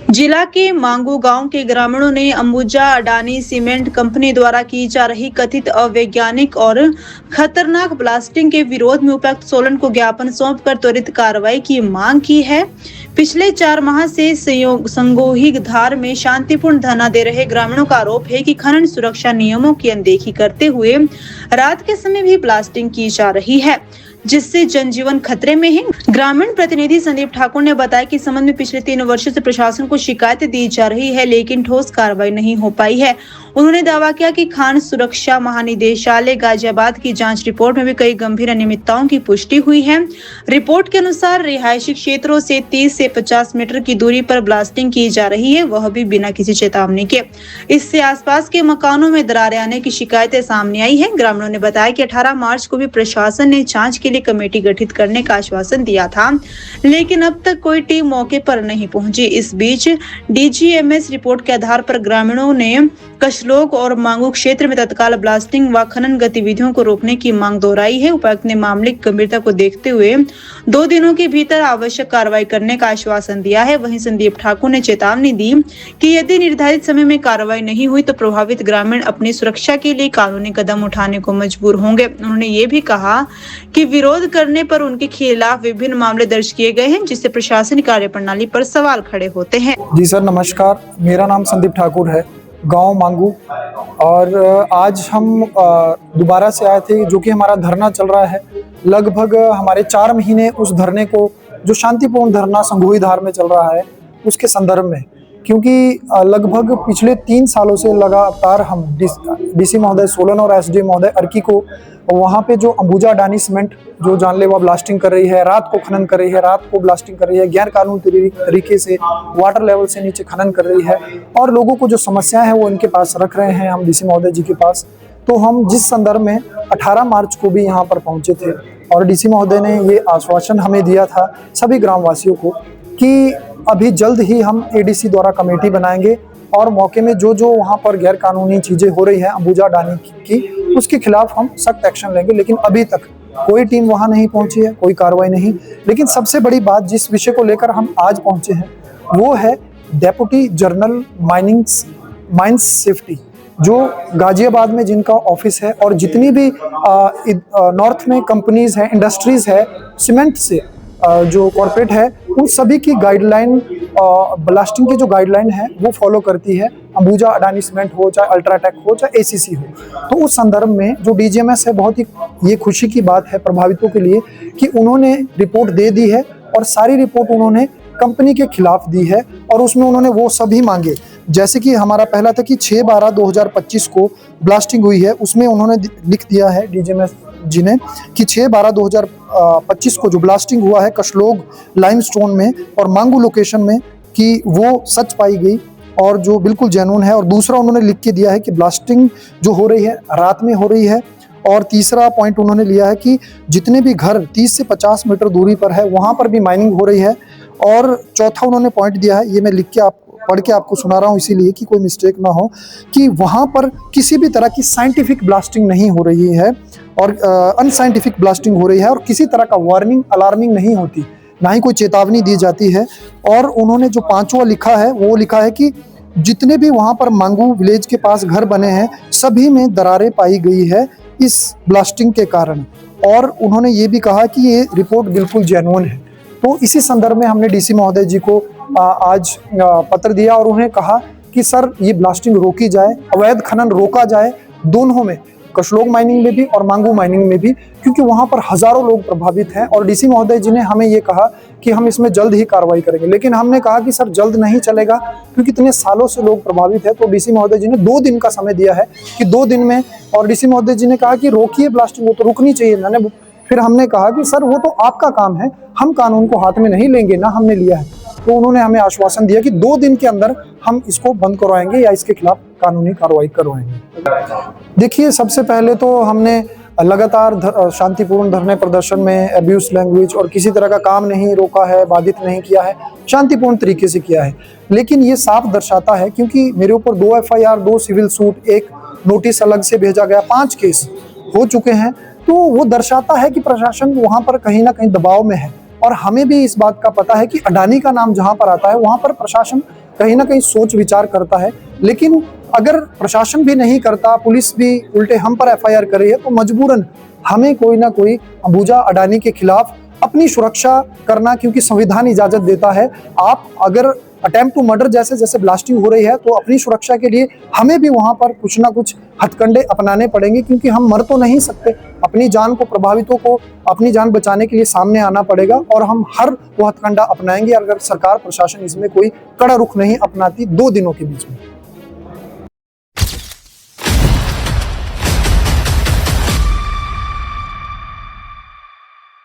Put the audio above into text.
जिला के मांगू गांव के ग्रामीणों ने अंबुजा अडानी सीमेंट कंपनी द्वारा की जा रही कथित अवैज्ञानिक और खतरनाक ब्लास्टिंग के विरोध में उपायुक्त सोलन को ज्ञापन सौंपकर त्वरित कार्रवाई की मांग की है। पिछले 4 माह से संगोही धार में शांतिपूर्ण धरना दे रहे ग्रामीणों का आरोप है कि खनन सुरक्षा नियमों की अनदेखी करते हुए रात के समय भी ब्लास्टिंग की जा रही है, जिससे जनजीवन खतरे में है। ग्रामीण प्रतिनिधि संदीप ठाकुर ने बताया कि इस संबंध में पिछले 3 वर्षों से प्रशासन को शिकायतें दी जा रही है, लेकिन ठोस कार्रवाई नहीं हो पाई है। उन्होंने दावा किया कि खान सुरक्षा महानिदेशालय गाजियाबाद की जांच रिपोर्ट में भी कई गंभीर अनियमितताओं की पुष्टि हुई है। रिपोर्ट के अनुसार रिहायशी क्षेत्रों से 30 से 50 मीटर की दूरी पर ब्लास्टिंग की जा रही है, वह भी बिना किसी चेतावनी के। इससे आसपास के मकानों में दरारें आने की शिकायतें सामने आई है। ग्रामीणों ने बताया कि 18 मार्च को भी प्रशासन ने जांच के लिए कमेटी गठित करने का आश्वासन दिया था, लेकिन अब तक कोई टीम मौके पर नहीं पहुंची। इस बीच डीजीएमएस रिपोर्ट के आधार पर ग्रामीणों ने कशलोक और मांगू क्षेत्र में तत्काल ब्लास्टिंग व खनन गतिविधियों को रोकने की मांग दोहराई है। उपायुक्त ने मामले की गंभीरता को देखते हुए 2 दिनों के भीतर आवश्यक कार्रवाई करने का आश्वासन दिया है। वहीं संदीप ठाकुर ने चेतावनी दी कि यदि निर्धारित समय में कार्रवाई नहीं हुई तो प्रभावित ग्रामीण अपनी सुरक्षा के लिए कानूनी कदम उठाने को मजबूर होंगे। उन्होंने ये भी कहा कि विरोध करने पर उनके खिलाफ विभिन्न मामले दर्ज किए गए हैं, जिससे प्रशासनिक कार्यप्रणाली पर सवाल खड़े होते हैं। जी सर, नमस्कार। मेरा नाम संदीप ठाकुर है, गांव मांगू। और आज हम दोबारा से आए थे, जो कि हमारा धरना चल रहा है। लगभग हमारे 4 महीने उस धरने को, जो शांतिपूर्ण धरना संगोही धार में चल रहा है, उसके संदर्भ में, क्योंकि लगभग पिछले 3 सालों से लगातार हम डीसी महोदय सोलन और एसडी महोदय अर्की को वहाँ पे जो अंबुजा अडानी सीमेंट जो जानलेवा ब्लास्टिंग कर रही है, रात को खनन कर रही है, रात को ब्लास्टिंग कर रही है, गैर कानूनी तरीके से वाटर लेवल से नीचे खनन कर रही है, और लोगों को जो समस्याएं हैं वो इनके पास रख रहे हैं हम डीसी महोदय जी के पास। तो हम जिस संदर्भ में 18 मार्च को भी यहाँ पर पहुँचे थे, और डीसी महोदय ने ये आश्वासन हमें दिया था सभी ग्रामवासियों को कि अभी जल्द ही हम एडीसी द्वारा कमेटी बनाएंगे और मौके में जो वहाँ पर गैर कानूनी चीज़ें हो रही हैं अंबुजा अडानी की, उसके खिलाफ हम सख्त एक्शन लेंगे। लेकिन अभी तक कोई टीम वहाँ नहीं पहुँची है, कोई कार्रवाई नहीं। लेकिन सबसे बड़ी बात जिस विषय को लेकर हम आज पहुँचे हैं वो है डेप्यूटी जनरल माइंस सेफ्टी, जो गाजियाबाद में जिनका ऑफिस है, और जितनी भी नॉर्थ में कंपनीज हैं, इंडस्ट्रीज है, सीमेंट से जो कॉर्पोरेट है, उन सभी की गाइडलाइन, ब्लास्टिंग की जो गाइडलाइन है वो फॉलो करती है। अंबुजा अडानी सीमेंट हो, चाहे अल्ट्राटेक हो, चाहे एसीसी हो। तो उस संदर्भ में जो डीजीएमएस है, बहुत ही ये खुशी की बात है प्रभावितों के लिए कि उन्होंने रिपोर्ट दे दी है, और सारी रिपोर्ट उन्होंने कंपनी के खिलाफ दी है, और उसमें उन्होंने वो सभी मांगे, जैसे कि हमारा पहला था कि 6/12/2025 को ब्लास्टिंग हुई है, उसमें उन्होंने लिख दिया है डीजीएमएस जी ने कि 6/12/2025 को जो ब्लास्टिंग हुआ है कशलोग लाइमस्टोन में और मांगू लोकेशन में, कि वो सच पाई गई और जो बिल्कुल जेन्युइन है। और दूसरा उन्होंने लिख के दिया है कि ब्लास्टिंग जो हो रही है रात में हो रही है। और तीसरा पॉइंट उन्होंने लिया है कि जितने भी घर 30 से 50 मीटर दूरी पर है वहाँ पर भी माइनिंग हो रही है। और चौथा उन्होंने पॉइंट दिया है, ये मैं लिख के पढ़ के आपको सुना रहा हूँ इसीलिए कि कोई मिस्टेक ना हो, कि वहाँ पर किसी भी तरह की साइंटिफिक ब्लास्टिंग नहीं हो रही है, और अनसाइंटिफिक ब्लास्टिंग हो रही है, और किसी तरह का वार्निंग अलार्मिंग नहीं होती, ना ही कोई चेतावनी दी जाती है। और उन्होंने जो 5वां लिखा है वो लिखा है कि जितने भी वहाँ पर मांगू विलेज के पास घर बने हैं सभी में दरारें पाई गई है इस ब्लास्टिंग के कारण। और उन्होंने ये भी कहा कि ये रिपोर्ट बिल्कुल जेन्युइन है। तो इसी संदर्भ में हमने डीसी महोदय जी को आज पत्र दिया, और उन्हें कहा कि सर ये ब्लास्टिंग रोकी जाए, अवैध खनन रोका जाए, दोनों में, कशलोग माइनिंग में भी और मांगू माइनिंग में भी, क्योंकि वहाँ पर हजारों लोग प्रभावित हैं। और डीसी महोदय जी ने हमें ये कहा कि हम इसमें जल्द ही कार्रवाई करेंगे। लेकिन हमने कहा कि सर जल्द नहीं चलेगा, क्योंकि इतने सालों से लोग प्रभावित है। तो डीसी महोदय जी ने 2 दिन का समय दिया है कि 2 दिन में, और डीसी महोदय जी ने कहा कि रोकिए ब्लास्टिंग, वो तो रुकनी चाहिए। फिर हमने कहा कि सर वो तो आपका काम है, हम कानून को हाथ में नहीं लेंगे, ना हमने लिया है। तो उन्होंने हमें आश्वासन दिया कि 2 दिन के अंदर हम इसको बंद करवाएंगे या इसके खिलाफ कानूनी कार्रवाई करवाएंगे। देखिए, सबसे पहले तो हमने लगातार शांतिपूर्ण धरने प्रदर्शन में अब्यूज लैंग्वेज और किसी तरह का काम नहीं रोका है, बाधित नहीं किया है, शांतिपूर्ण तरीके से किया है। लेकिन ये साफ दर्शाता है, क्योंकि मेरे ऊपर 2 FIR, 2 सिविल सूट, 1 नोटिस अलग से भेजा गया, 5 केस हो चुके हैं। तो वो दर्शाता है कि प्रशासन वहाँ पर कहीं ना कहीं दबाव में है। और हमें भी इस बात का पता है कि अडानी का नाम जहां पर आता है वहां पर प्रशासन कहीं ना कहीं सोच विचार करता है। लेकिन अगर प्रशासन भी नहीं करता, पुलिस भी उल्टे हम पर एफआईआर कर रही है, तो मजबूरन हमें कोई ना कोई अंबुजा अडानी के खिलाफ अपनी सुरक्षा करना, क्योंकि संविधान इजाजत देता है। आप अगर अटेम्प्ट टू मर्डर जैसे जैसे ब्लास्टिंग हो रही है तो अपनी सुरक्षा के लिए हमें भी वहां पर कुछ ना कुछ हथकंडे अपनाने पड़ेंगे, क्योंकि हम मर तो नहीं सकते। अपनी जान को, प्रभावितों को अपनी जान बचाने के लिए सामने आना पड़ेगा और हम हर वो हथकंडा अपनाएंगे अगर सरकार प्रशासन इसमें कोई कड़ा रुख नहीं अपनाती 2 दिनों के बीच में।